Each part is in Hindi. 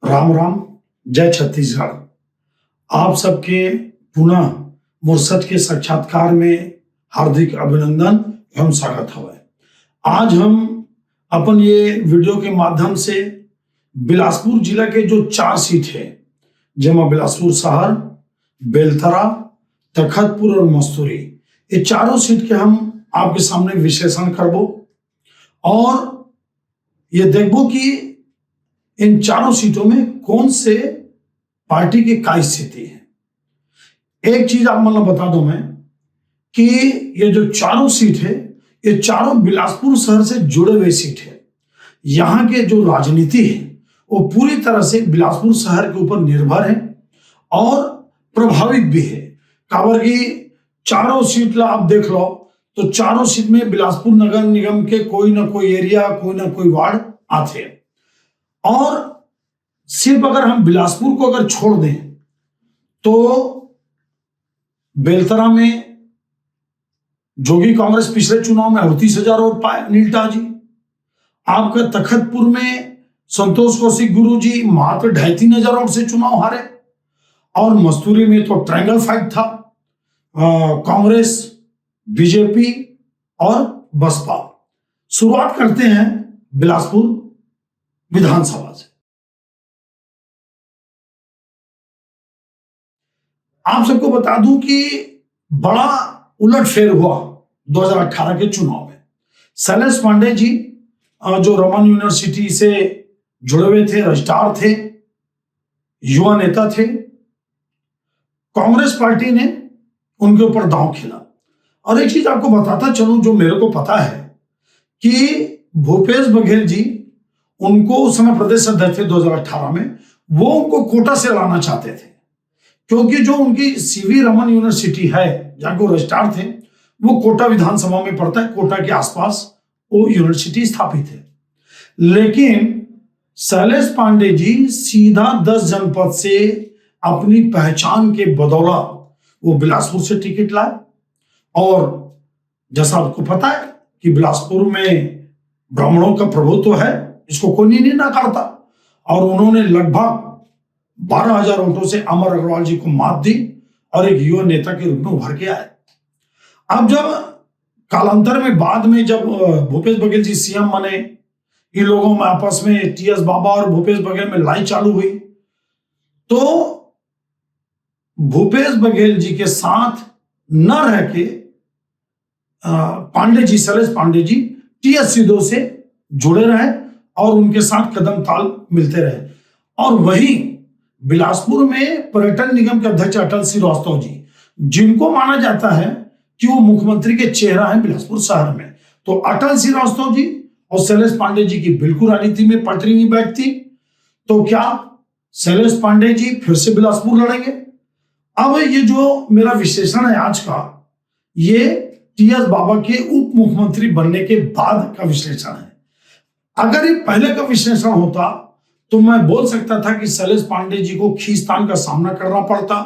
राम राम। जय छत्तीसगढ़। आप सबके पुनः मुर्सद के साक्षात्कार में हार्दिक अभिनंदन एवं स्वागत है। आज हम अपन ये वीडियो के माध्यम से बिलासपुर जिला के जो 4 सीट है, जेमा बिलासपुर शहर, बेलतरा, तखतपुर और मस्तूरी, ये चारों सीट के हम आपके सामने विश्लेषण करबो और ये देखबो कि इन चारों सीटों में कौन से पार्टी की काय स्थिति है। एक चीज आप मतलब बता दूं मैं कि ये जो चारों सीट है, ये चारों बिलासपुर शहर से जुड़े हुए सीट है। यहाँ के जो राजनीति है वो पूरी तरह से बिलासपुर शहर के ऊपर निर्भर है और प्रभावित भी है। काबर की चारों सीट ला आप देख लो तो चारों सीट में बिलासपुर नगर निगम के कोई ना कोई एरिया, कोई ना कोई वार्ड आते हैं। और सिर्फ अगर हम बिलासपुर को अगर छोड़ दें तो बेलतरा में जोगी कांग्रेस पिछले चुनाव में 38,000 वोट पाए, अनिल टाजी। आपका तखतपुर में संतोष कौशिक गुरु जी मात्र 2,500 वोट से चुनाव हारे। और मस्तूरी में तो ट्रायंगल फाइट था, कांग्रेस, बीजेपी और बसपा। शुरुआत करते हैं बिलासपुर विधानसभा से। आप सबको बता दूं कि बड़ा उलटफेर हुआ 2018 के चुनाव में। शैलेश पांडे जी जो रमन यूनिवर्सिटी से जुड़े हुए थे, रजिस्ट्रार थे, युवा नेता थे, कांग्रेस पार्टी ने उनके ऊपर दांव खेला। और एक चीज आपको बताता चलूं जो मेरे को पता है कि भूपेश बघेल जी उनको उस समय प्रदेश अध्यक्ष थे 2018 में, वो उनको कोटा से लाना चाहते थे क्योंकि जो उनकी सीवी रमन यूनिवर्सिटी है जहां को रजिस्ट्रार थे वो कोटा विधानसभा में पड़ता है, कोटा के आसपास वो यूनिवर्सिटी स्थापित है। लेकिन शैलेश पांडे जी सीधा 10 जनपद से अपनी पहचान के बदौलत वो बिलासपुर से टिकट लाए। और जैसा आपको पता है कि बिलासपुर में ब्राह्मणों का प्रभुत्व है, इसको कोई नहीं नकारता। और उन्होंने लगभग 12,000 वोटों से अमर अग्रवाल जी को मात दी और एक युवा नेता के रूप में उभर के आए। अब जब कालांतर में बाद में जब भूपेश बघेल जी सीएम बने, इन लोगों में आपस में टीएस बाबा और भूपेश बघेल में लड़ाई चालू हुई, तो भूपेश बघेल जी के साथ न रह के पांडे जी, शैलेश पांडे जी टीएस सिद्धू से जुड़े रहे और उनके साथ कदम ताल मिलते रहे। और वहीं बिलासपुर में पर्यटन निगम के अध्यक्ष अटल श्रीवास्तव जी, जिनको माना जाता है कि वो मुख्यमंत्री के चेहरा है बिलासपुर शहर में, तो अटल श्रीवास्तव जी और शैलेश पांडे जी की बिल्कुल राजनीति में पटरी नहीं बैठती। तो क्या शैलेश पांडे जी फिर से बिलासपुर लड़ेंगे? अब ये जो मेरा विश्लेषण है आज का, ये टीएस बाबा के उप मुख्यमंत्री बनने के बाद का विश्लेषण है। अगर ये पहले का विश्लेषण होता तो मैं बोल सकता था कि शैलेश पांडे जी को खींचतान का सामना करना पड़ता।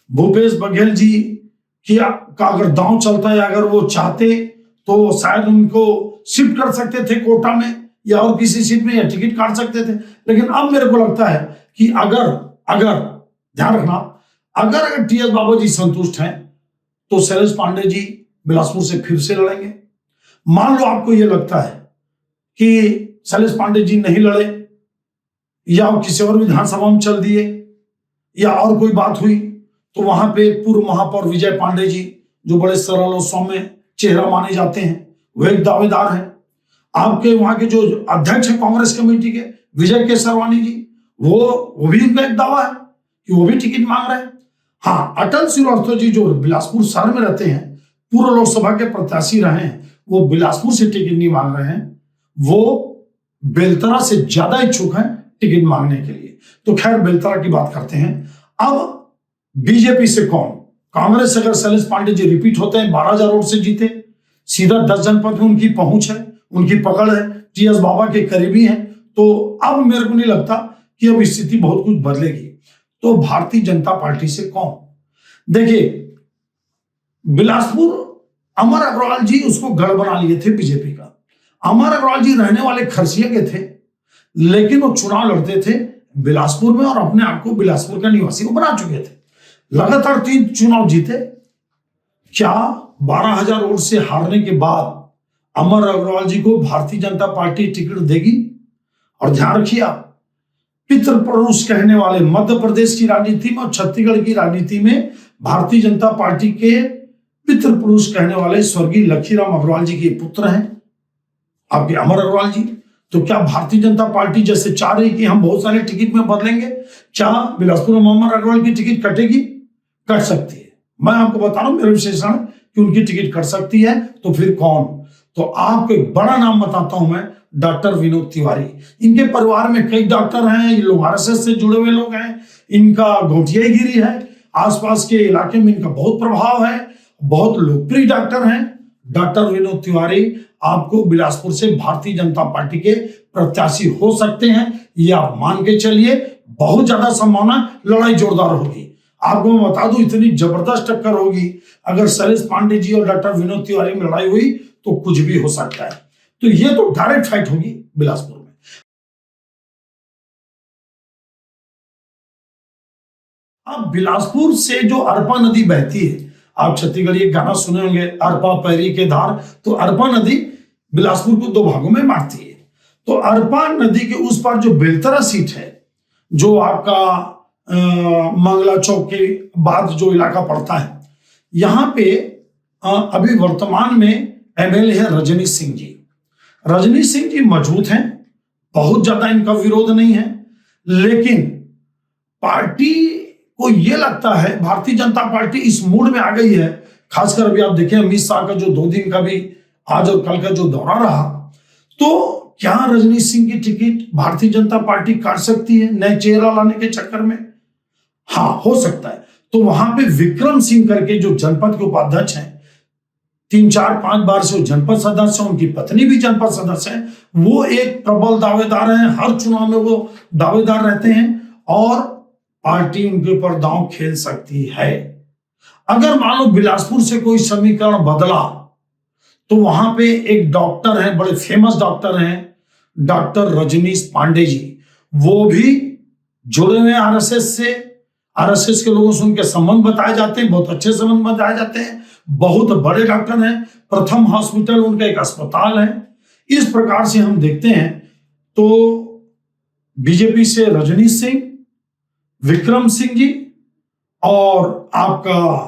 भूपेश बघेल जी का अगर दांव चलता है, अगर वो चाहते तो शायद उनको शिफ्ट कर सकते थे कोटा में या और किसी सीट में, या टिकट काट सकते थे। लेकिन अब मेरे को लगता है कि अगर ध्यान रखना, अगर टीएस बाबा जी संतुष्ट हैं तो शैलेश पांडे जी बिलासपुर से फिर से लड़ेंगे। मान लो आपको यह लगता है कि शैलेश पांडे जी नहीं लड़े या किसी और विधानसभा में चल दिए या और कोई बात हुई, तो वहां पे पूर्व महापौर विजय पांडे जी, जो बड़े सरल और सौम्य चेहरा माने जाते हैं, वो एक दावेदार हैं। आपके वहां के जो अध्यक्ष है कांग्रेस कमेटी के, विजय केसरवानी जी, वो भी उनका एक दावा है कि वो भी टिकट मांग रहे हैं। हाँ, अटल श्रीवास्तव जी जो बिलासपुर शहर में रहते हैं, पूर्व लोकसभा के प्रत्याशी रहे हैं, वो बिलासपुर से टिकट नहीं मांग रहे हैं, वो बेलतरा से ज्यादा इच्छुक हैं टिकट मांगने के लिए। तो खैर, बेलतरा की बात करते हैं। अब बीजेपी से कौन? कांग्रेस से अगर शैलेश पांडे जी रिपीट होते हैं, 12,000 वोट से जीते, सीधा 10 जनपद में उनकी पहुंच है, उनकी पकड़ है, टीएस बाबा के करीबी हैं, तो अब मेरे को नहीं लगता कि अब स्थिति बहुत कुछ बदलेगी। तो भारतीय जनता पार्टी से कौन? देखिए, बिलासपुर अमर अग्रवाल जी उसको गढ़ बना लिए थे बीजेपी का। अमर अग्रवाल जी रहने वाले खरसिया के थे, लेकिन वो चुनाव लड़ते थे बिलासपुर में और अपने आप को बिलासपुर का निवासी को बना चुके थे। लगातार 3 चुनाव जीते। क्या 12,000 वोट से हारने के बाद अमर अग्रवाल जी को भारतीय जनता पार्टी टिकट देगी? और ध्यान रखिए आप, पितृपुरुष कहने वाले मध्य प्रदेश की राजनीति में और छत्तीसगढ़ की राजनीति में भारतीय जनता पार्टी के पितृपुरुष कहने वाले स्वर्गीय लखीराम अग्रवाल जी के पुत्र हैं आपके अमर अग्रवाल जी। तो क्या भारतीय जनता पार्टी जैसे चाह रही कि हम बहुत सारे टिकट में बदलेंगे, क्या बिलासपुर में अमर अग्रवाल की टिकट कटेगी? कट सकती है। मैं आपको बता रहा हूं, मेरा विश्लेषण कि उनकी टिकट कट सकती है। तो फिर कौन? तो आपको एक बड़ा नाम बताता हूं मैं, डॉक्टर विनोद तिवारी। इनके परिवार में कई डॉक्टर हैं, ये लोग आरएसएस से जुड़े हुए लोग हैं, इनका घोटियागिरी है, आसपास के इलाके में इनका बहुत प्रभाव है, बहुत लोकप्रिय डॉक्टर हैं। डॉक्टर विनोद तिवारी आपको बिलासपुर से भारतीय जनता पार्टी के प्रत्याशी हो सकते हैं, ये आप मान के चलिए। बहुत ज्यादा संभावना, लड़ाई जोरदार होगी। आपको मैं बता दूं, इतनी जबरदस्त टक्कर होगी। अगर शैलेश पांडे जी और डॉक्टर विनोद तिवारी में लड़ाई हुई तो कुछ भी हो सकता है। तो ये तो डायरेक्ट फाइट होगी बिलासपुर में। अब बिलासपुर से जो अरपा नदी बहती है, आप छत्तीसगढ़ ये गाना सुने होंगे, अरपा पैरी के धार। तो अरपा नदी बिलासपुर को 2 भागों में बांटती है। तो अरपा नदी के उस पार जो बेलतरा सीट है, जो आपका मंगला चौक के बाद जो इलाका पड़ता है, यहां पे अभी वर्तमान में एमएलए है रजनीश सिंह जी। रजनीश सिंह जी मजबूत हैं, बहुत ज्यादा इनका विरोध नहीं है, लेकिन पार्टी को यह लगता है, भारतीय जनता पार्टी इस मूड में आ गई है। खासकर अभी आप देखें अमित शाह का जो 2 दिन का भी आज और कल का जो दौरा रहा, तो क्या रजनीश सिंह की टिकट भारतीय जनता पार्टी काट सकती है नए चेहरा लाने के चक्कर में? हाँ, हो सकता है। तो वहां पे विक्रम सिंह करके जो जनपद के उपाध्यक्ष हैं, 3, 4, 5 बार से वो जनपद सदस्य हैं, उनकी पत्नी भी जनपद सदस्य है, वो एक प्रबल दावेदार हैं। हर चुनाव में वो दावेदार रहते हैं और पार्टी उनके ऊपर दांव खेल सकती है। अगर मान लो बिलासपुर से कोई समीकरण बदला, तो वहां पे एक डॉक्टर है, बड़े फेमस डॉक्टर हैं, डॉक्टर रजनीश पांडे जी। वो भी जुड़े हुए आरएसएस से, आरएसएस के लोगों से उनके संबंध बताए जाते हैं, बहुत अच्छे संबंध बताए जाते हैं, बहुत बड़े डॉक्टर हैं, प्रथम हॉस्पिटल उनका एक अस्पताल है। इस प्रकार से हम देखते हैं तो बीजेपी से रजनीश सिंह, विक्रम सिंह जी और आपका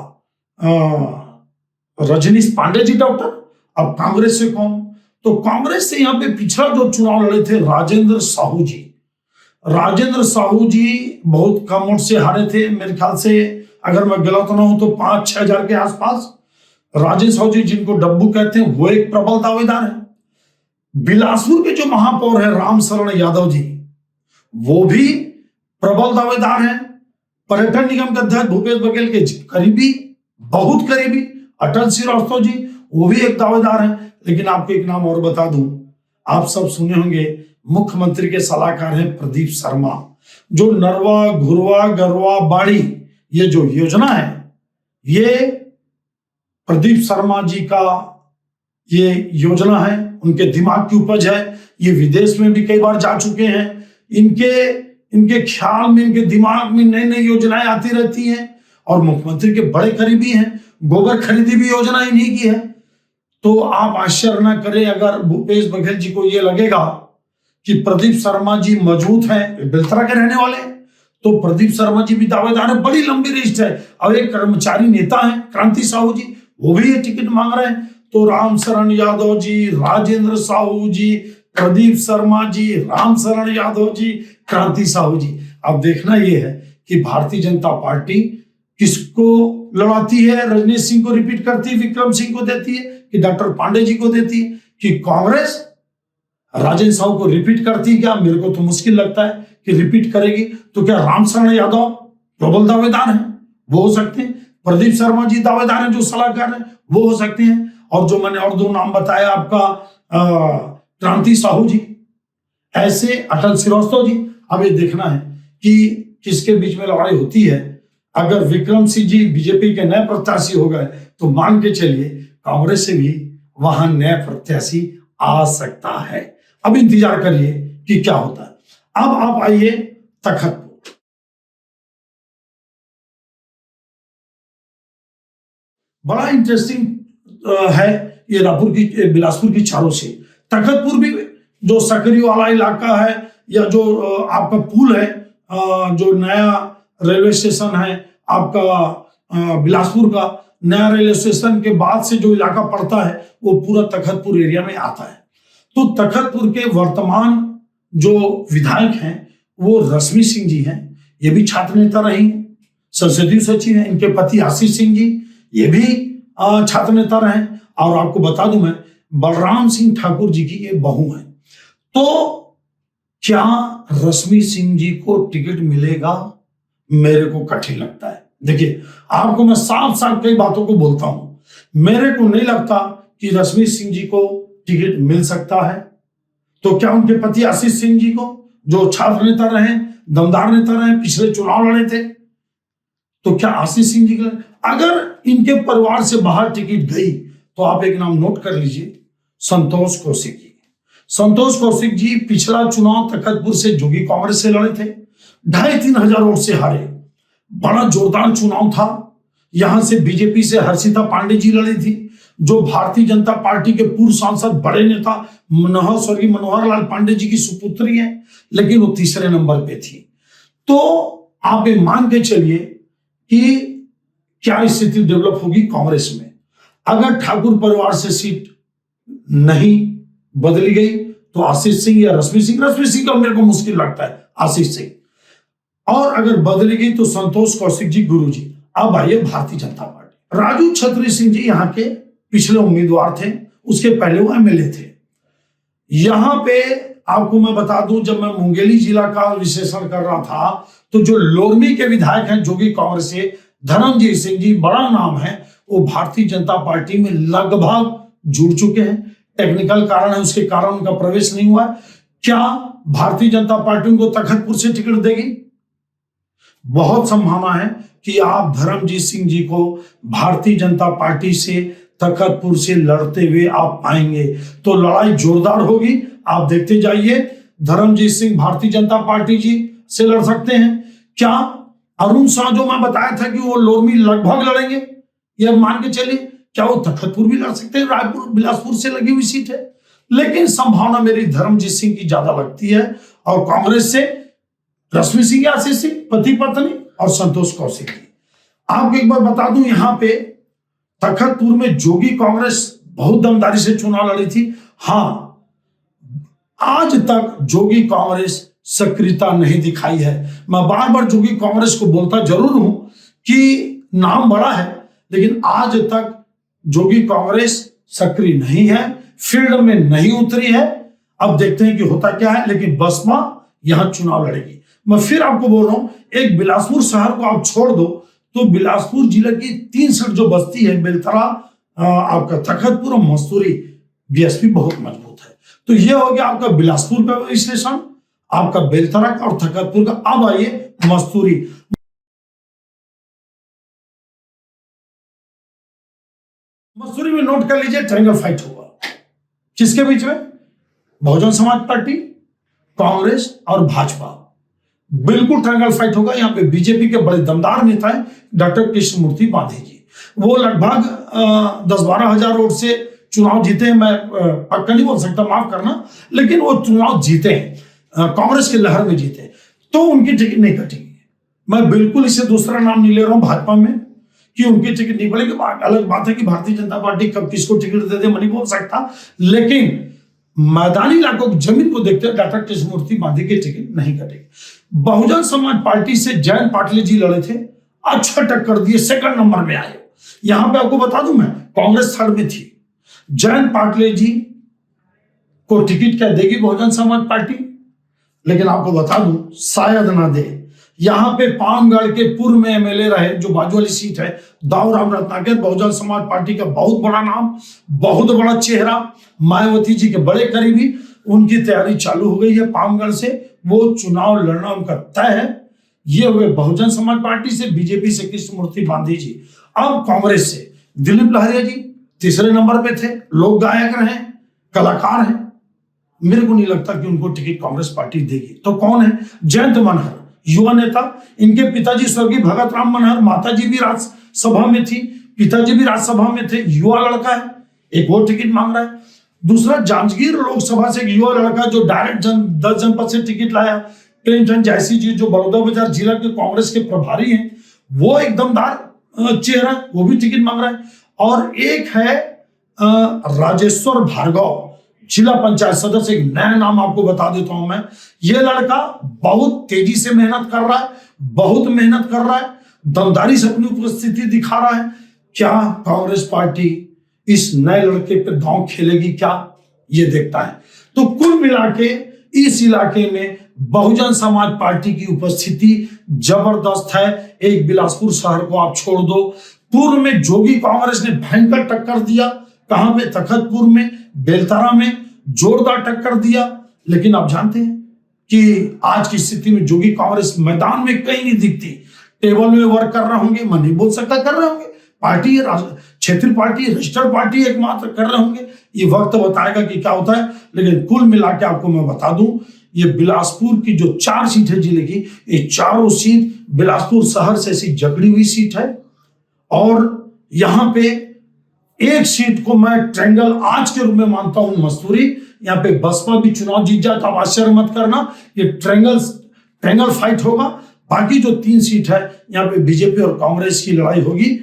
रजनीश पांडे जी डॉक्टर। अब कांग्रेस से कौन? तो कांग्रेस से यहां पे पिछला जो चुनाव लड़े थे राजेंद्र साहू जी। राजेंद्र साहू जी बहुत कम वोट से हारे थे, मेरे ख्याल से अगर मैं गलत ना हूं तो 5-6 हजार के आसपास। राजेंद्र साहू जी, जिनको डब्बू कहते हैं, वो एक प्रबल दावेदार है। बिलासपुर के जो महापौर है रामशरण यादव जी, वो भी प्रबल दावेदार हैं। पर्यटन निगम के अध्यक्ष भूपेश बघेल के करीबी, बहुत करीबी अटल श्रीवास्तव जी, वो भी एक दावेदार हैं। लेकिन आपको एक नाम और बता दूं, आप सब सुने होंगे, मुख्यमंत्री के सलाहकार हैं प्रदीप शर्मा। जो नरवा, घुरवा, गरवा, बाड़ी, ये जो योजना है, ये प्रदीप शर्मा जी का ये योजना है, उनके दिमाग की उपज है। ये विदेश में भी कई बार जा चुके हैं। इनके ख्याल में, इनके दिमाग में नई नई योजनाएं आती रहती हैं और मुख्यमंत्री के बड़े करीबी हैं। गोबर खरीदी भी योजना इन्हीं की है। तो आप आश्चर्य ना करें अगर भूपेश बघेल जी को यह लगेगा कि प्रदीप शर्मा जी मजबूत हैं, बेलतरा के रहने वाले, तो प्रदीप शर्मा जी भी दावेदार है। बड़ी लंबी लिस्ट है। और एक कर्मचारी नेता है क्रांति साहू जी, वो भी ये टिकट मांग रहे हैं। तो रामशरण यादव जी, राजेंद्र साहू जी, प्रदीप शर्मा जी, रामशरण यादव जी, क्रांति साहू जी। अब देखना यह है कि भारतीय जनता पार्टी किसको लड़ाती है। रजनीश सिंह को रिपीट करती है, विक्रम सिंह को देती है, कि डॉक्टर पांडे जी को देती है, कि कांग्रेस राजेंद्र साहू को रिपीट करती है? क्या, मेरे को तो मुश्किल लगता है कि रिपीट करेगी। तो क्या रामशरण यादव प्रबल दावेदार हैं, वो हो सकते हैं। प्रदीप शर्मा जी दावेदार हैं, जो सलाहकार हैं, वो हो सकते हैं। और जो मैंने और 2 नाम बताया आपका क्रांति साहू जी, ऐसे अटल श्रीवास्तव जी। अब ये देखना है कि किसके बीच में लड़ाई होती है। अगर विक्रम सिंह जी बीजेपी के नए प्रत्याशी हो गए तो मान के चलिए कांग्रेस से भी वहां नया प्रत्याशी आ सकता है। अब इंतजार करिए कि क्या होता है। अब आप आइए तखतपुर। बड़ा इंटरेस्टिंग है ये बिलासपुर की चारों से। तखतपुर भी जो सकरी वाला इलाका है, या जो आपका पुल है, जो नया रेलवे स्टेशन है आपका बिलासपुर का, नया रेलवे स्टेशन के बाद से जो इलाका पड़ता है वो पूरा तखतपुर एरिया में आता है। तो तखतपुर के वर्तमान जो विधायक हैं वो रश्मि सिंह जी हैं। ये भी छात्र नेता रही, संसदीय सचिव हैं। इनके पति आशीष सिंह जी, ये भी छात्र नेता रहे। और आपको बता दूं मैं, बलराम सिंह ठाकुर जी की ये बहू है। तो क्या रश्मि सिंह जी को टिकट मिलेगा? मेरे को कठिन लगता है। देखिए, आपको मैं साफ साफ कई बातों को बोलता हूं, मेरे को नहीं लगता कि रश्मि सिंह जी को टिकट मिल सकता है। तो क्या उनके पति आशीष सिंह जी को, जो छात्र नेता रहे, दमदार नेता रहे, पिछले चुनाव लड़े थे, तो क्या आशीष सिंह जी का, अगर इनके परिवार से बाहर टिकट गई तो आप एक नाम नोट कर लीजिए, संतोष कौशिक जी। संतोष कौशिक जी पिछला चुनाव तखतपुर से जोगी कांग्रेस से लड़े थे, 2,500-3 हजार वोट से हारे। बड़ा जोरदार चुनाव था। यहां से बीजेपी से हर्षिता पांडे जी लड़ी थी, जो भारतीय जनता पार्टी के पूर्व सांसद बड़े नेता स्वर्गीय मनोहर लाल पांडे जी की सुपुत्री है, लेकिन वो तीसरे नंबर पे थी। तो आप ये मान के चलिए कि क्या स्थिति डेवलप होगी कांग्रेस में अगर ठाकुर परिवार से सीट नहीं बदली गई तो आशीष सिंह या रश्मि सिंह का मेरे को मुश्किल लगता है, आशीष सिंह। और अगर बदली गई तो संतोष कौशिक जी, गुरु जी। अब आइए भारतीय जनता पार्टी। राजू छत्री सिंह जी यहाँ के पिछले उम्मीदवार थे, उसके पहले वो एमएलए थे। यहां पे आपको मैं बता दूं, जब मैं मुंगेली जिला का विश्लेषण कर रहा था तो जो लोरमी के विधायक हैं जोगी कांग्रेस से, धर्मजीत सिंह जी, बड़ा नाम है, वो भारतीय जनता पार्टी में लगभग जुड़ चुके हैं। टेक्निकल कारण है, उसके कारण उनका प्रवेश नहीं हुआ। क्या भारतीय जनता पार्टी उनको तखतपुर से टिकट देगी? बहुत संभावना है कि आप धर्मजीत सिंह जी को भारतीय जनता पार्टी से तखतपुर से लड़ते हुए आप पाएंगे। तो लड़ाई जोरदार होगी, आप देखते जाइए। धर्मजीत सिंह भारतीय जनता पार्टी जी से लड़ सकते हैं। क्या अरुण शाह, जो मैं बताया था कि वो लोरमी लगभग लड़ेंगे, यह मान के चलिए, क्या वो तखतपुर भी लड़ सकते हैं? रायपुर बिलासपुर से लगी हुई सीट है, लेकिन संभावना मेरी धर्मजीत सिंह की ज्यादा लगती है। और कांग्रेस से रश्मि सिंह, आशीष सिंह, पति पत्नी, और संतोष कौशिक जी। आपको एक बार बता दूं, यहां पे तखतपुर में जोगी कांग्रेस बहुत दमदारी से चुनाव लड़ी थी। हां, आज तक जोगी कांग्रेस सक्रियता नहीं दिखाई है। मैं बार बार जोगी कांग्रेस को बोलता जरूर हूं कि नाम बड़ा है, लेकिन आज तक जोगी कांग्रेस सक्रिय नहीं है, फील्ड में नहीं उतरी है। अब देखते हैं कि होता क्या है, लेकिन बसपा यहां चुनाव लड़ेगी। मैं फिर आपको बोल रहा हूं, एक बिलासपुर शहर को आप छोड़ दो तो बिलासपुर जिले की 3 सीट जो बस्ती है, बेलतरा, आपका तखतपुर और मस्तूरी, बीएसपी बहुत मजबूत है। तो यह हो गया आपका बिलासपुर का विश्लेषण, आपका बेलतरा का और तखतपुर का। अब आइए मस्तूरी। मसूरी में नोट कर लीजिए, ट्रायंगल फाइट होगा। किसके बीच में? बहुजन समाज पार्टी, कांग्रेस और भाजपा। बिल्कुल ट्रायंगल फाइट होगा। यहां पे बीजेपी के बड़े दमदार नेता हैं डॉक्टर कृष्णमूर्ति बांधे जी। वो लगभग 10-12 हजार वोट से चुनाव जीते हैं। मैं पक्का नहीं बोल सकता, माफ करना, लेकिन वो चुनाव जीते हैं, कांग्रेस की लहर में जीते। तो उनकी टिकट नहीं कटेगी। मैं बिल्कुल इसे दूसरा नाम नहीं ले रहा हूं भाजपा में कि उनकी टिकट नहीं पड़ेगी। अलग बात है कि भारतीय जनता पार्टी कब किसको टिकट दे दे, मैं नहीं बोल सकता, लेकिन मैदानी इलाकों की जमीन को देखते हुए डॉक्टर कृष्णमूर्ति बांधे की टिकट नहीं कटेगी। बहुजन समाज पार्टी से जयंत पाटिल जी लड़े थे, अच्छा टक्कर दिए, सेकंड नंबर में आए। यहां पे आपको बता दूं, मैं कांग्रेस थर्ड में थी। जयंत पाटिल जी को टिकट क्या देगी बहुजन समाज पार्टी, लेकिन आपको बता दूं शायद ना दे। यहां पे पामगढ़ के पूर्व में एमएलए रहे, जो बाजू वाली सीट है, दाऊ राम रत्नाकर, बहुजन समाज पार्टी का बहुत बड़ा नाम, बहुत बड़ा चेहरा, मायावती जी के बड़े करीबी। उनकी तैयारी चालू हो गई है पामगढ़ से, वो चुनाव लड़ना उनका तय है। ये हुए बहुजन समाज पार्टी से, बीजेपी से कृष्णमूर्ति बांधे जी। अब कांग्रेस से दिलीप लहरिया जी तीसरे नंबर पे थे, लोक गायक रहे, कलाकार हैं। मेरे को नहीं लगता कि उनको टिकट कांग्रेस पार्टी देगी। तो कौन है? जयंत मनहर, युवा नेता। इनके पिताजी स्वर्गीय भगत राम मनहर, माताजी भी राज्यसभा में थी, पिताजी भी राज्यसभा में थे। युवा लड़का है, एक वो टिकट मांग रहा है। दूसरा, जांजगीर लोकसभा से एक युवा लड़का जो डायरेक्ट 10 जनपद से टिकट लाया, प्रेमचंद जैसी जी, जो बलौदाबाजार जिला के कांग्रेस के प्रभारी हैं, वो एक दमदार चेहरा, वो भी टिकट मांग रहा है। और एक है राजेश्वर भार्गव, जिला पंचायत सदस्य, एक नया नाम आपको बता देता हूं मैं। ये लड़का बहुत तेजी से मेहनत कर रहा है, बहुत मेहनत कर रहा है, दमदारी से अपनी उपस्थिति दिखा रहा है। क्या कांग्रेस पार्टी इस नए लड़के पे दांव खेलेगी क्या, ये देखता है। तो कुल मिला के इस इलाके में बहुजन समाज पार्टी की उपस्थिति जबरदस्त है। एक बिलासपुर शहर को आप छोड़ दो, पूर्व में जोगी कांग्रेस ने भयंकर टक्कर दिया, कहां पे, तखतपुर में, बेलतारा में जोरदार टक्कर दिया। लेकिन आप जानते हैं कि आज की स्थिति में जोगी कांग्रेस मैदान में कहीं नहीं दिखती। टेबल में वर्क कर रहे होंगे, मैं नहीं बोल सकता कर रहे होंगे, पार्टी क्षेत्रीय पार्टी, रजिस्टर्ड पार्टी एकमात्र कर रहे होंगे, ये वक्त बताएगा कि क्या होता है। लेकिन कुल मिला के आपको मैं बता दूं, ये बिलासपुर की जो 4 सीट है जिले की, ये चारों सीट बिलासपुर शहर से ऐसी जकड़ी हुई सीट है। और यहां पे एक सीट को मैं ट्रायंगल आज के रूप में मानता हूं, मस्तूरी। यहाँ पे बसपा भी चुनाव जीत जाए तो आप आश्चर्य मत करना, ये ट्रायंगल फाइट होगा। बाकी जो 3 सीट है यहाँ पे बीजेपी और कांग्रेस की लड़ाई होगी।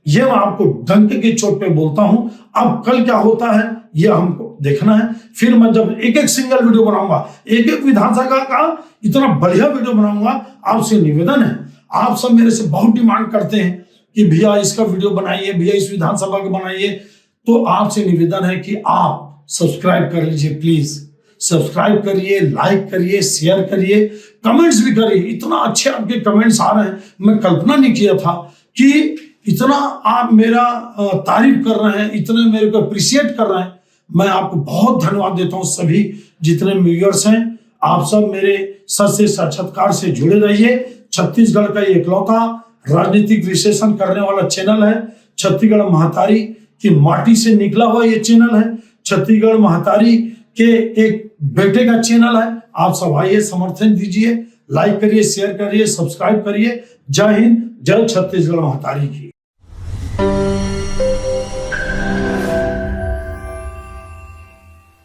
ये मैं आपको डंक के चोट पे बोलता हूं। अब कल क्या होता है ये हमको देखना है। फिर मैं जब एक एक सिंगल वीडियो बनाऊंगा, एक एक विधानसभा का इतना बढ़िया वीडियो बनाऊंगा, आपसे निवेदन है, आप सब मेरे से बहुत डिमांड करते हैं कि भैया इसका वीडियो बनाइए, भैया इस विधानसभा का बनाइए। तो आपसे निवेदन है कि आप सब्सक्राइब कर लीजिए, प्लीज सब्सक्राइब करिए, लाइक करिए, शेयर करिए, कमेंट्स भी करिए। इतना अच्छे आपके कमेंट्स आ रहे हैं, मैं कल्पना नहीं किया था कि इतना आप मेरा तारीफ कर रहे हैं, इतने मेरे को अप्रिशिएट कर रहे हैं। मैं आपको बहुत धन्यवाद देता हूं। सभी जितने व्यूअर्स हैं, आप सब मेरे सच से साक्षात्कार से जुड़े रहिए। छत्तीसगढ़ का ये इकलौता राजनीतिक विश्लेषण करने वाला चैनल है। छत्तीसगढ़ महतारी की माटी से निकला हुआ ये चैनल है, छत्तीसगढ़ महतारी के एक बेटे का चैनल है। आप सब आइए, समर्थन दीजिए, लाइक करिए, शेयर करिए, सब्सक्राइब करिए। जय हिंद, जय छत्तीसगढ़ महतारी की।